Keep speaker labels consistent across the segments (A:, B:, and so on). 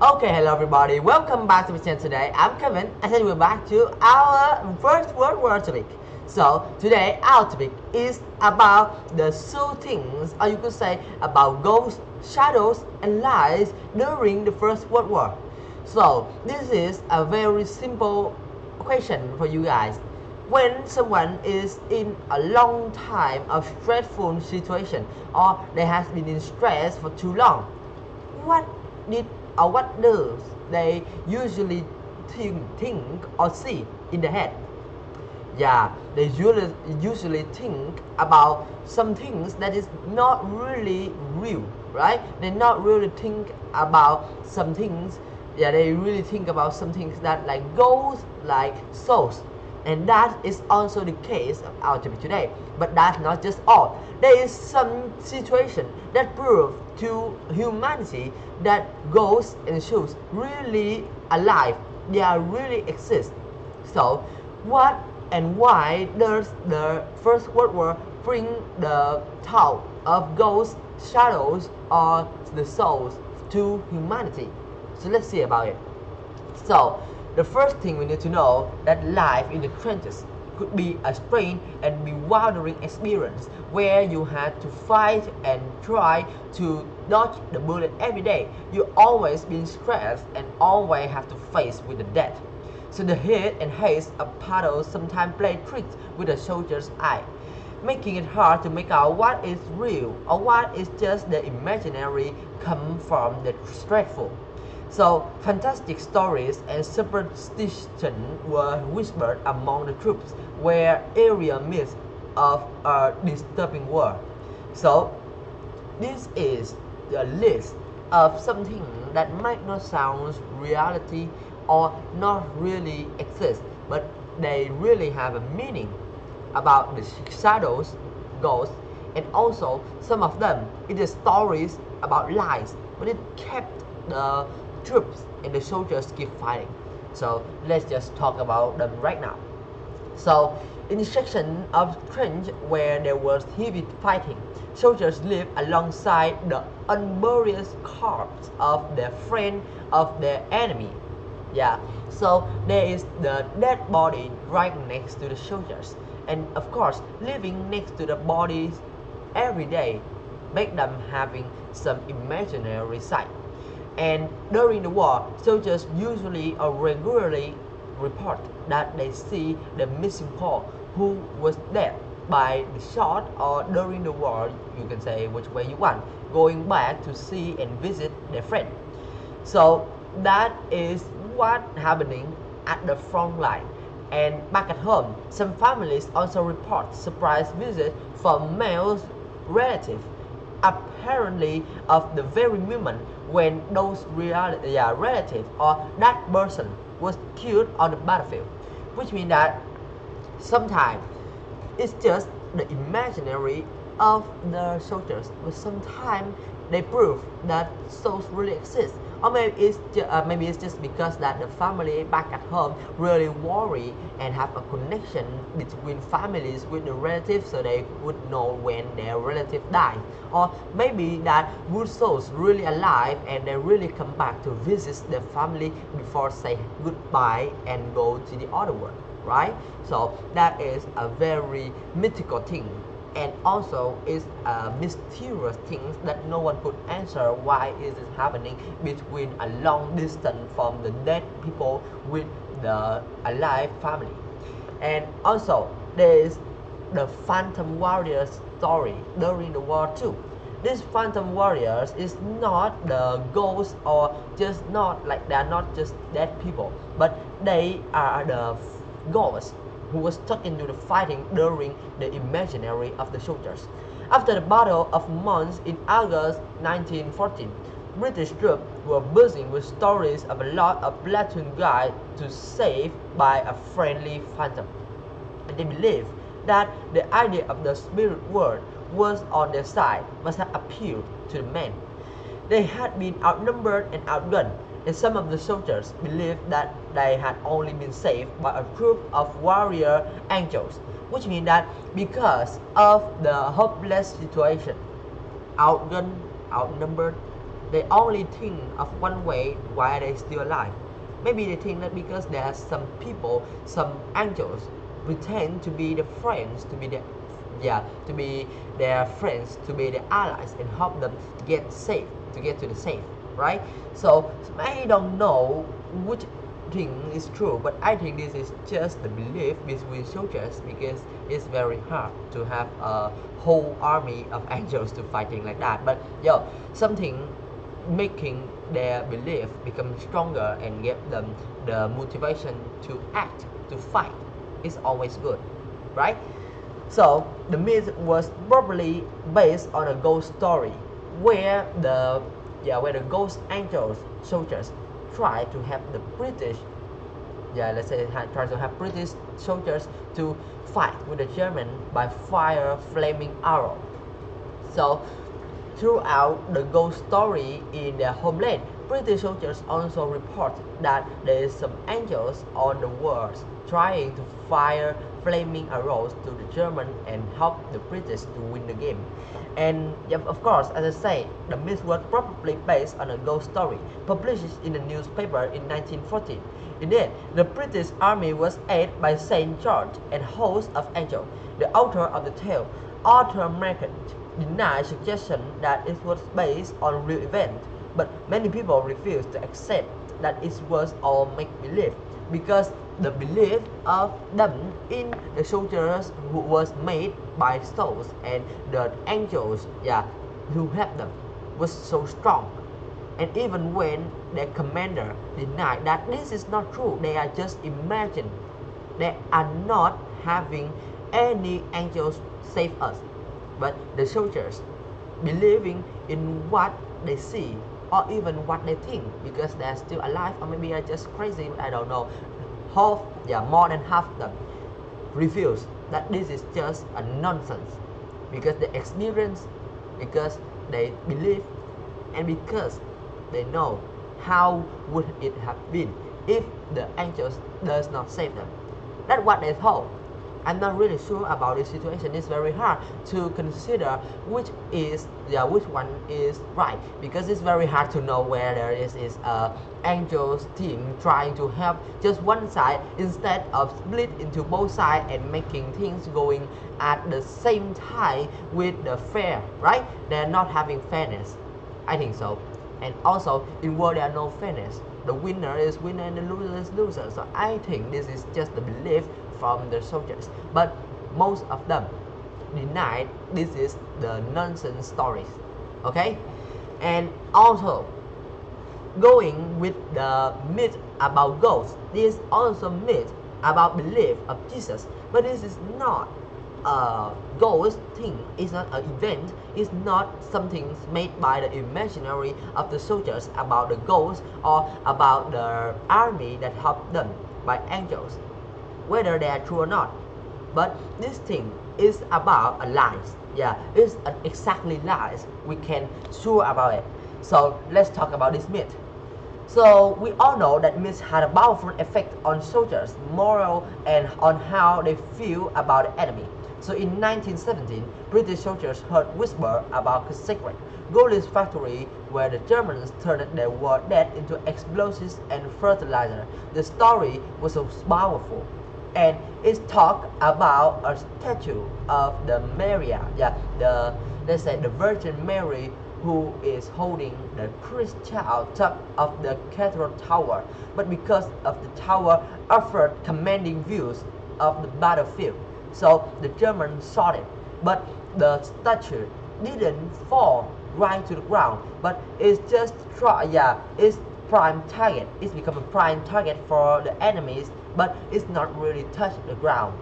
A: Okay, hello everybody. Welcome back to the channel today. I'm Kevin, and today we're back to our first World War topic. So today our topic is about the shootings, or you could say about ghosts, shadows, and lies during the First World War. So this is a very simple question for you guys. When someone is in a long time of stressful situation, or they have been in stress for too long, what did or what does they usually think or see in the head? Yeah, they usually think about some things that is not really real, right? They not really think about some things. Yeah, they really think about some things that like ghosts, like souls, and that is also the case of our topic today. But that's not just all. There is some situation that prove to humanity that ghosts and souls really alive. They are really exist. So, what and why does the First World War bring the thought of ghosts, shadows, or the souls to humanity? So let's see about it. So the first thing we need to know that life in the trenches could be a strange and bewildering experience where you had to fight and try to dodge the bullet every day. You always been stressed and always have to face with the death. So the heat and haze of battles sometimes play tricks with a soldier's eye, making it hard to make out what is real or what is just the imaginary come from the stressful. So fantastic stories and superstition were whispered among the troops where area myths of a disturbing war. So this is the list of something that might not sound reality or not really exist, but they really have a meaning about the shadows, ghosts, and also some of them it is stories about lies, but it kept the troops and the soldiers keep fighting. So let's just talk about them right now. So in the section of trench where there was heavy fighting, soldiers lived alongside the unburied corpse of their friend of their enemy. Yeah, so there is the dead body right next to the soldiers, and of course living next to the bodies every day make them having some imaginary sight. And during the war, soldiers usually or regularly report that they see the missing Paul who was dead by the shot or during the war, you can say which way you want, going back to see and visit their friend. So that is what happening at the front line. And back at home, some families also report surprise visits from male relatives, apparently of the very moment when those relatives or that person was killed on the battlefield, which means that sometimes it's just the imaginary of the soldiers, but sometimes they prove that souls really exist. Or maybe it's just because that the family back at home really worry and have a connection between families with the relatives, so they would know when their relative died. Or maybe that good souls really alive and they really come back to visit their family before say goodbye and go to the other world, right? So that is a very mythical thing, and also is a mysterious thing that no one could answer why is it happening between a long distance from the dead people with the alive family. And also there is the phantom warriors story during the war too. These phantom warriors is not the ghosts or just not like they are not just dead people, but they are the ghosts who was stuck into the fighting during the imaginary of the soldiers. After the Battle of Mons in August 1914, British troops were buzzing with stories of a lot of platoon guys to save by a friendly phantom, and they believed that the idea of the spirit world was on their side must have appealed to the men. They had been outnumbered and outgunned, and some of the soldiers believed that they had only been saved by a group of warrior angels, which means that because of the hopeless situation, outgunned, outnumbered, they only think of one way why they still alive. Maybe they think that because there are some people, some angels pretend to be the friends, to be the to be their friends, to be their allies, and help them get safe, to get to the safe, right? So I don't know which thing is true, but I think this is just the belief between soldiers, because it's very hard to have a whole army of angels to fighting like that. But something making their belief become stronger and give them the motivation to act, to fight, is always good, right? So the myth was probably based on a ghost story, where the ghost angels soldiers try to have the British, let's say try to have British soldiers to fight with the German by fire flaming arrow. So throughout the ghost story in their homeland, British soldiers also report that there is some angels on the walls trying to fire flaming arrows to the German and help the British to win the game. And of course, as I say, the myth was probably based on a ghost story published in a newspaper in 1914. Indeed, the British army was aided by Saint George and host of angels. The author of the tale, Arthur Machen, denied suggestion that it was based on real events, but many people refused to accept that it was all make-believe, because the belief of them in the soldiers who was made by souls and the angels who helped them was so strong. And even when their commander denied that this is not true, they are just imagined, they are not having any angels save us, but the soldiers believing in what they see or even what they think, because they're still alive, or maybe are just crazy, I don't know. More than half them refuse that this is just a nonsense, because they experience, because they believe, and because they know how would it have been if the angels does not save them. That's what they told. I'm not really sure about this situation. It's very hard to consider which one is right, because it's very hard to know where there is a angels team trying to help just one side instead of split into both sides and making things going at the same time with the fair, right? They're not having fairness. I think so. And also in war there are no fairness. The winner is winner and the loser is loser. So I think this is just the belief from the soldiers, but most of them denied this is the nonsense stories. Okay, and also going with the myth about ghosts, this is also myth about belief of Jesus, but this is not a ghost thing, it's not an event, it's not something made by the imaginary of the soldiers about the ghosts or about the army that helped them by angels, whether they are true or not. But this thing is about a lies. It's an exactly lies. We can sure about it. So let's talk about this myth. So we all know that myths had a powerful effect on soldiers' moral and on how they feel about the enemy. So in 1917, British soldiers heard whisper about a secret Goldie's factory where the Germans turned their war dead into explosives and fertilizer. The story was so powerful, and it talked about a statue of the Maria, let's say the Virgin Mary, who is holding the Christ child top of the cathedral tower, but because of the tower offered commanding views of the battlefield, so the Germans saw it, but the statue didn't fall right to the ground, but it's just it's prime target. It's become a prime target for the enemies, but it's not really touched the ground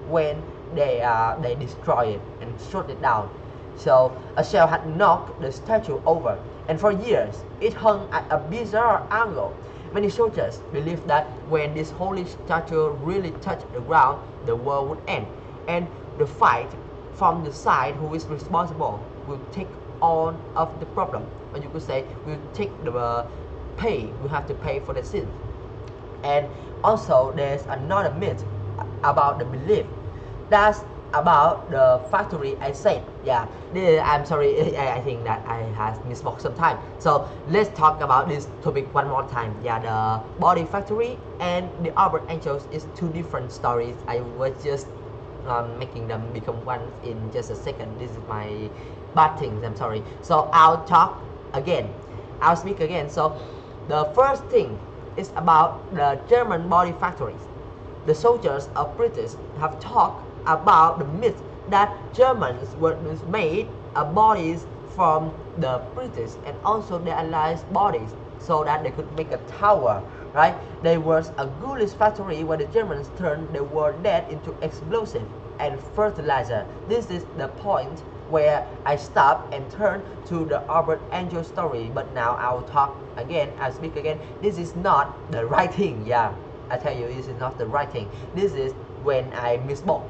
A: when they destroy it and shut it down. So a shell had knocked the statue over, and for years it hung at a bizarre angle. Many soldiers believed that when this holy statue really touched the ground, the war would end, and the fight from the side who is responsible will take on of the problem, or you could say will take the pay. We have to pay for the sin. And also there's another myth about the belief that about the factory I said. Yeah, I'm sorry, I think that I have misspoke some time. So let's talk about this topic one more time. Yeah, the body factory and the Albert Angels is two different stories. I was just making them become one in just a second. This is my bad things, I'm sorry. So I'll talk again. I'll speak again. So the first thing is about the German body factories. The soldiers of British have talked about the myth that Germans were made bodies from the British and also their allies' bodies so that they could make a tower, right? There was a ghoulish factory where the Germans turned the war dead into explosive and fertilizer. This is the point where I stop and turn to the Albert Angel story, but now I'll talk again, I'll speak again. This is not the right thing, yeah. I tell you, this is not the right thing. This is when I misspoke.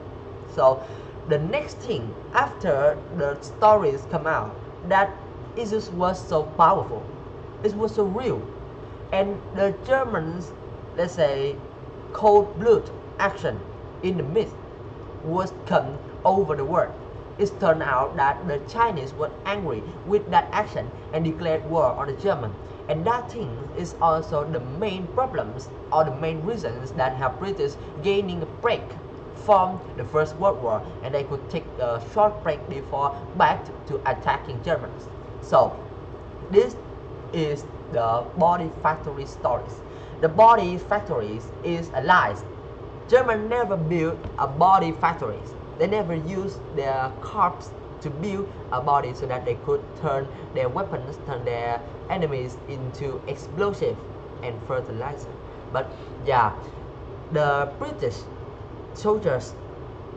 A: So the next thing after the stories come out, that Jesus was so powerful, it was so real, and the Germans, let's say, cold blood action in the myth was come over the world. It turned out that the Chinese were angry with that action and declared war on the Germans. And that thing is also the main problems or the main reasons that have British gaining a break from the First World War, and they could take a short break before back to attacking Germans. So this is the body factory stories. The body factories is a lie. Germans never built a body factories. They never used their corpse to build a body so that they could turn their weapons, turn their enemies into explosive and fertilizer. But yeah, the British soldiers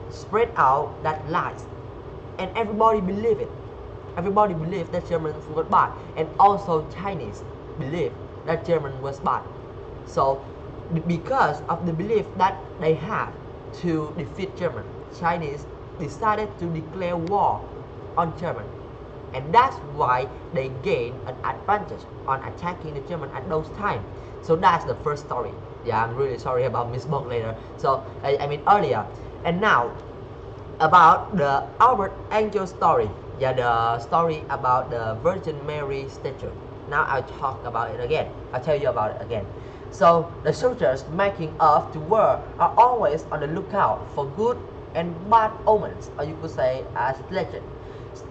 A: spread out that lies, and everybody believed it. Everybody believed that Germans were bad, and also Chinese believed that German was bad. So because of the belief that they had to defeat German, Chinese decided to declare war on German, and that's why they gained an advantage on attacking the German at those times. So that's the first story. Yeah, I'm really sorry about misspoke later. So I mean earlier. And now about the Albert Angel story. Yeah, the story about the Virgin Mary statue. Now I'll talk about it again. I'll tell you about it again. So the soldiers making off to war are always on the lookout for good and bad omens, or you could say as legend.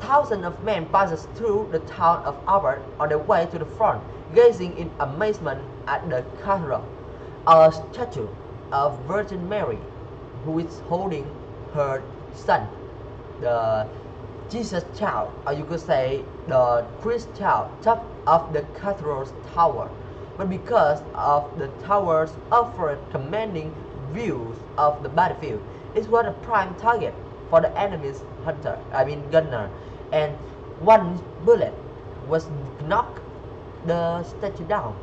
A: Thousands of men passes through the town of Albert on their way to the front, gazing in amazement at the cathedral. A statue of Virgin Mary, who is holding her son, the Jesus child, or you could say the Christ child, top of the cathedral's tower. But because of the tower's offered commanding views of the battlefield, it was a prime target for the enemy's gunner, and one bullet was knocked the statue down.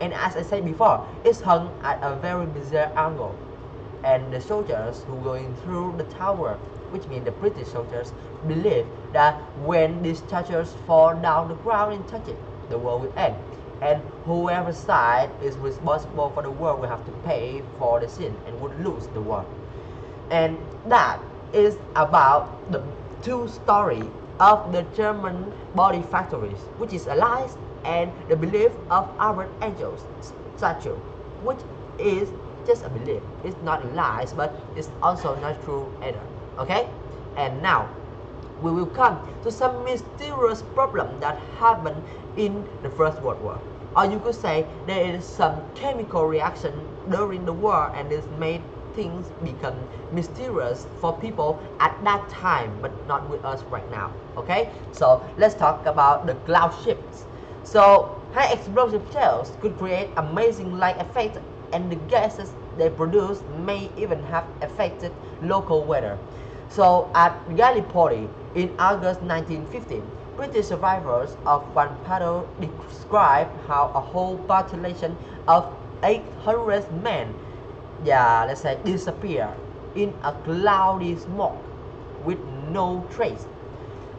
A: And as I said before, it's hung at a very bizarre angle, and the soldiers who going through the tower, which means the British soldiers, believe that when these statues fall down the ground and touch it, the war will end, and whoever side is responsible for the war will have to pay for the sin and would lose the war. And that is about the two story of the German body factories, which is a lie, and the belief of Albert Angel's statue, which is just a belief. It's not a lie, but it's also not true either. Okay? And now we will come to some mysterious problem that happened in the First World War. Or you could say there is some chemical reaction during the war, and this made things become mysterious for people at that time, but not with us right now. Okay, so let's talk about the cloud ships. So high explosive shells could create amazing light effects, and the gases they produce may even have affected local weather. So at Gallipoli in August 1915, British survivors of one battle described how a whole battalion of 800 men, let's say, disappear in a cloudy smoke with no trace.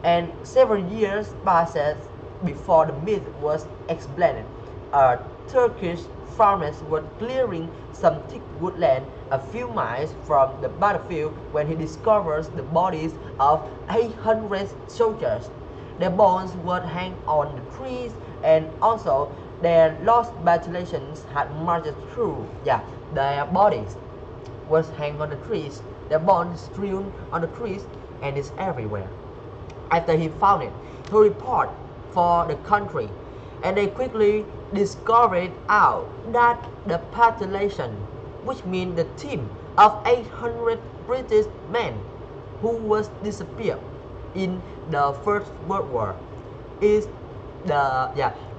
A: And several years passes before the myth was explained. A Turkish farmers were clearing some thick woodland a few miles from the battlefield when he discovers the bodies of 800 soldiers. Their bones were hanging on the trees, and also their lost battalions had marched through. Yeah, their bodies was hanging on the trees, their bones strewn on the trees, and it's everywhere. After he found it, he reported for the country, and they quickly discovered out that the population, which means the team of 800 British men who was disappeared in the First World War, is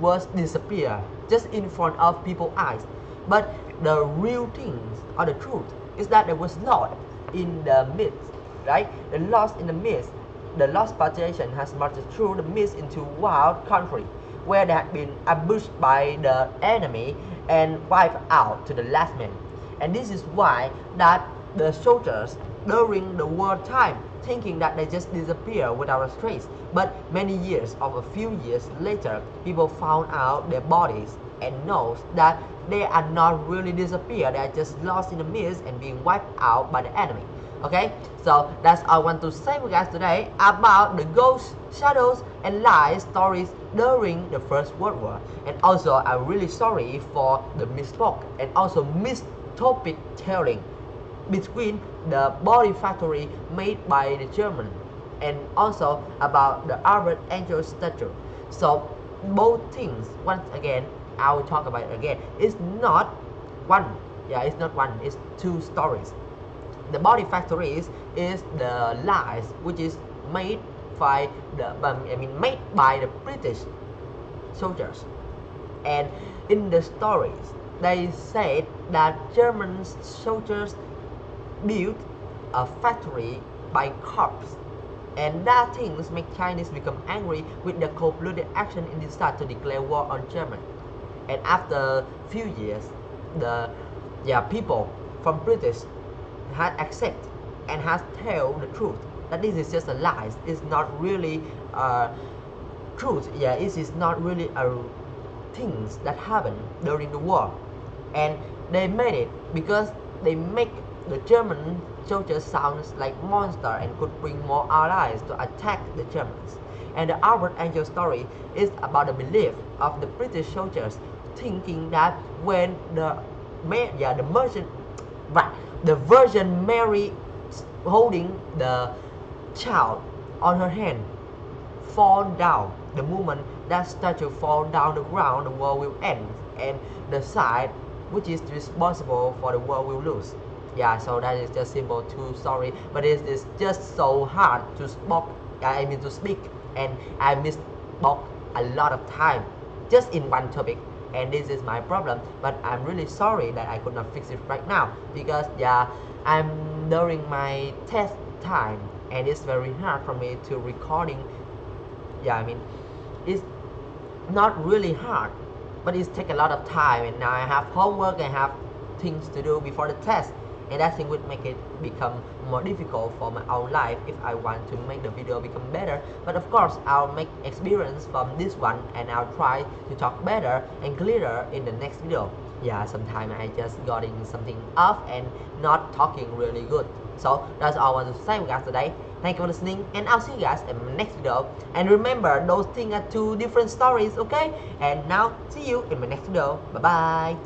A: was disappeared just in front of people's eyes. But the real things or the truth is that there was lost in the midst, right? The lost in the midst. The lost population has marched through the mist into wild country where they had been ambushed by the enemy and wiped out to the last man. And this is why that the soldiers during the war time thinking that they just disappear without a trace. But many years or a few years later, people found out their bodies and knows that they are not really disappeared. They are just lost in the mist and being wiped out by the enemy. Okay, so that's all I want to say for you guys today about the ghosts, shadows, and lies stories during the First World War. And also, I'm really sorry for the misspoke and also missed topic telling between the body factory made by the German and also about the Albert Angel statue. So both things, once again, I will talk about it again. It's not one, it's not one, it's two stories. The body factories is the lies which is made by made by the British soldiers, and in the stories they said that German soldiers built a factory by corpse, and that things make Chinese become angry with the cold-blooded action and decide to declare war on German. And after few years, the people from British had accept and has tell the truth that this is just a lie. It's not really truth. It is not really things that happened during the war, and they made it because they make the German soldiers sounds like monster and could bring more allies to attack the Germans. And the Albert Angel story is about the belief of the British soldiers thinking that when the Virgin Mary holding the child on her hand fall down, the moment that statue fall down the ground, the war will end, and the side which is responsible for the war will lose. So that is just simple true story, but it is just so hard to speak, and I misspoke a lot of time just in one topic, and this is my problem. But I'm really sorry that I could not fix it right now because I'm during my test time, and it's very hard for me to recording. It's not really hard, but it takes a lot of time, and now I have homework, I have things to do before the test, and that thing would make it become more difficult for my own life if I want to make the video become better. But of course, I'll make experience from this one, and I'll try to talk better and clearer in the next video. Sometimes I just got in something off and not talking really good. So that's all I want to say with you guys today. Thank you for listening, and I'll see you guys in my next video. And remember, those things are two different stories, okay? And now, see you in my next video. Bye bye.